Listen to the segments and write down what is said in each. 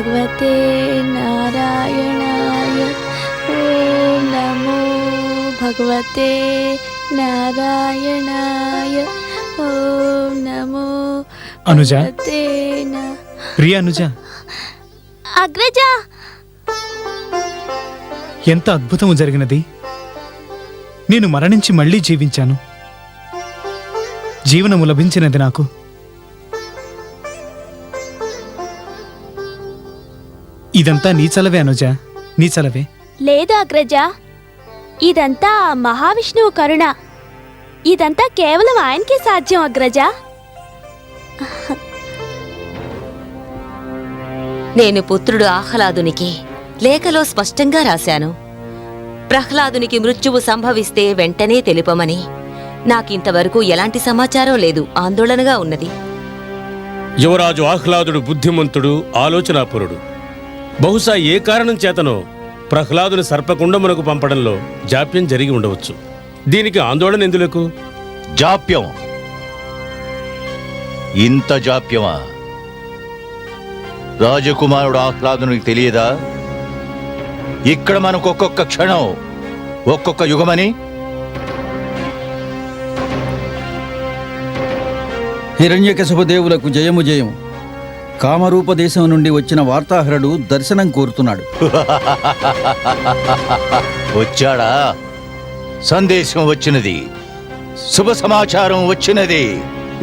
భగవతే నారాయణాయ. ఓం నమో భగవతే నారాయణాయ. ఓం నమో అనుజ, భగవతే ప్రియ అనుజ, అగ్రజ. ఎంత అద్భుతము జరిగినది. నేను మరణించి మళ్ళీ జీవించాను. జీవనము లభించినది నాకు. ఇదంతా నీ చలవే అనుజ, నీ చలవే. లేదు అగ్రజ, ఇదంతా మహావిష్ణువు కరుణ. ఇదంతా కేవలం ఆయనకే సాధ్యం అగ్రజ. నేను పుత్రుడు ఆహ్లాదునికి లేఖలో స్పష్టంగా రాశాను. ప్రహ్లాదునికి మృత్యువు సంభవిస్తే వెంటనే తెలుపమని. నాకింతవరకు ఎలాంటి సమాచారం లేదు. ఆందోళనగా ఉన్నది. యువరాజు ఆహ్లాదుడు బుద్ధిమంతుడు, ఆలోచనాపరుడు. బహుశా ఏ కారణం చేతనో ప్రహ్లాదుని సర్పకుండమునకు పంపడంలో జాప్యం జరిగి ఉండవచ్చు. దీనికి ఆందోళన ఎందులకు? జాప్యం? ఇంత జాప్యమా? రాజకుమారుడు ఆహ్లాదునికి తెలియదా ఇక్కడ మనకు ఒక్కొక్క క్షణం ఒక్కొక్క యుగమని? హిరణ్యకశిపదేవులకు జయము జయము. కామరూప దేశం నుండి వచ్చిన వార్తాహరుడు దర్శనం కోరుతున్నాడు. వచ్చాడా? సందేశం వచ్చినది, శుభ సమాచారం వచ్చినది.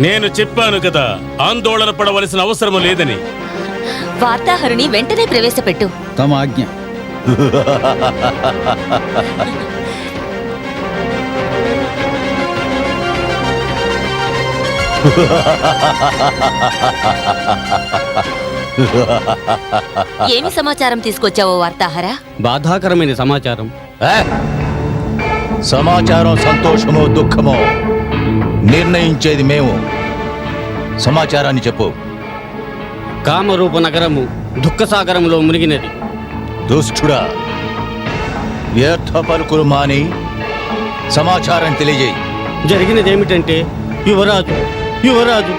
నేను చెప్పాను కదా, ఆందోళన పడవలసిన అవసరం లేదని. వార్తాహరుని వెంటనే ప్రవేశపెట్టు. తమ ఆజ్ఞ. ఏమి సమాచారం తీసుకొచ్చావో వార్తాహరా? బాధాకరమైన సమాచారం. సమాచారం సంతోషమో దుఃఖమో నిర్ణయించేది మేము. సమాచారాన్ని చెప్పు. కామరూప నగరము దుఃఖసాగరంలో మునిగినది. దుష్టుడా, వ్యర్థ పలుకులు మాని సమాచారం తెలియజేయి. జరిగినదేమిటంటే యువరాజు యువరాజు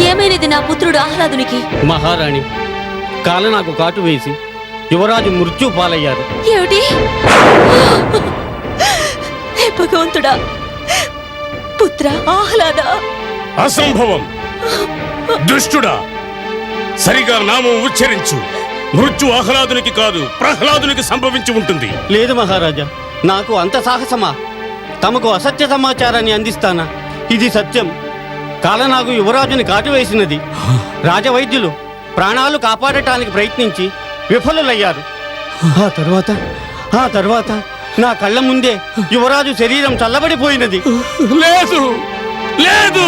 ఏమైనది నా పుత్రుడు ఆహ్లాదునికి? మహారాణి కాల నాకు కాటు వేసి యువరాజు మృత్యు పాలయ్యారు. ఏమిటి? హే భగవంతుడా, పుత్ర ఆహ్లాద! అసంభవం! దుష్టుడా, సరిగా నామం ఉచ్చరించు. మృత్యు ఆహ్లాదునికి కాదు, ప్రహ్లాదునికి సంభవించి ఉంటుంది. లేదు మహారాజా, నాకు అంత సాహసమా? తమకు అసత్య సమాచారాన్ని అందిస్తానా? ఇది సత్యం. కాలనాగు యువరాజుని కాటువేసినది. రాజవైద్యులు ప్రాణాలు కాపాడటానికి ప్రయత్నించి విఫలులయ్యారు. ఆ తర్వాత నా కళ్ళ ముందే యువరాజు శరీరం చల్లబడిపోయినది. లేదు లేదు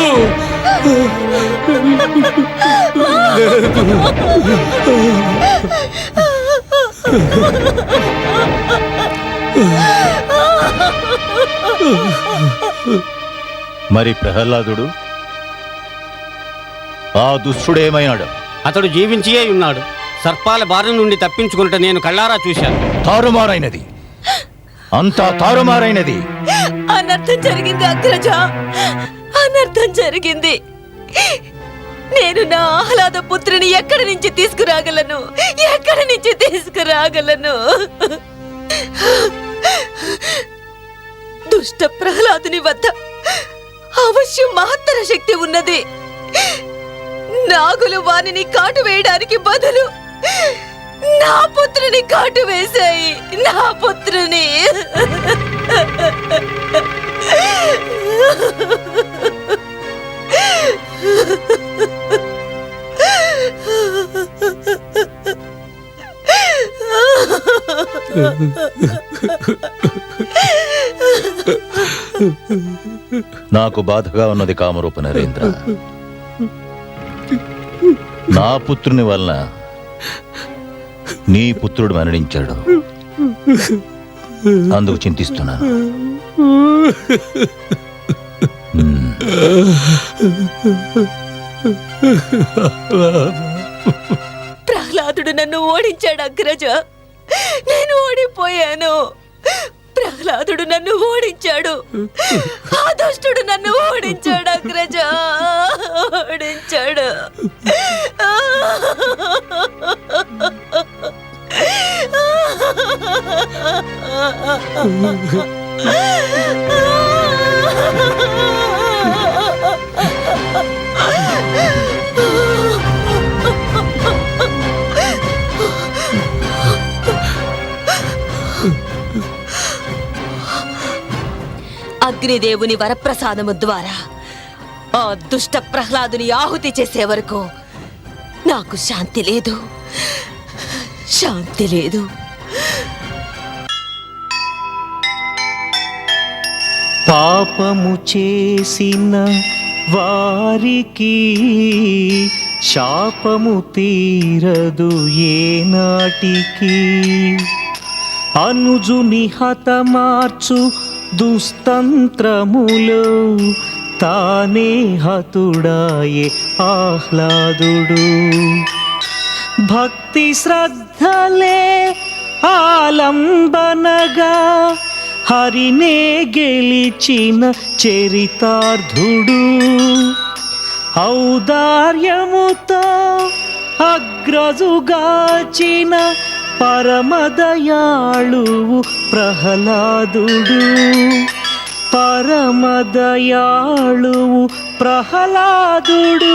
మరి ప్రహ్లాదుడు, ఆ దుష్టుడేమైనాడు? అతడు జీవించియే ఉన్నాడు. సర్పాల బారి నుండి తప్పించుకున్నట్టు నేను కళ్ళారా చూశాను. తారుమారైనది, అంతా తారుమారైనది. అనర్థం జరిగింది అగ్రజ, అనర్థం జరిగింది. నేను నా ఆహ్లాద పుత్రుని ఎక్కడి నుంచి తీసుకురాగలను? ఎక్కడి నుంచి తీసుకురాగలను? దుష్ట ప్రహ్లాదుని వద్ద అవశ్యం మహత్తర శక్తి ఉన్నది. నాగులు వానిని కాటు వేయడానికి బదులు నా పుత్రుని కాటు వేశాయి. నా పుత్రుని నాకు బాధగా ఉన్నది కామరూప నరేంద్ర. నా పుత్రుని వలన నీ పుత్రుడు మరణించాడు. అందుకు చింతిస్తున్నాను. ప్రహ్లాదుడు నన్ను ఓడించాడు అగ్రజ. నేను ఓడిపోయాను. ప్రహ్లాదుడు నన్ను ఓడించాడు. ఆ దుష్టుడు నన్ను ఓడించాడు అగ్రజ, ఓడించాడు. అగ్నిదేవుని వరప్రసాదము ద్వారా ఆ దుష్ట ప్రహ్లాదుని ఆహుతి చేసే వరకు నాకు శాంతి లేదు, శాంతి లేదు. పాపము చేసిన వారికి శాపము తీరదు ఏనాటికి. అనుజుని హతమార్చు దుస్తంత్రములో తానే హతుడాయే ఆహ్లాదుడు. భక్తి శ్రద్ధలే ఆలంబనగా హరినే గెలిచిన చరితార్థుడు. ఔదార్యముతో అగ్రజుగాచిన పరమదయాళువు ప్రహ్లాదుడు. పరమదయాళువు ప్రహ్లాదుడు.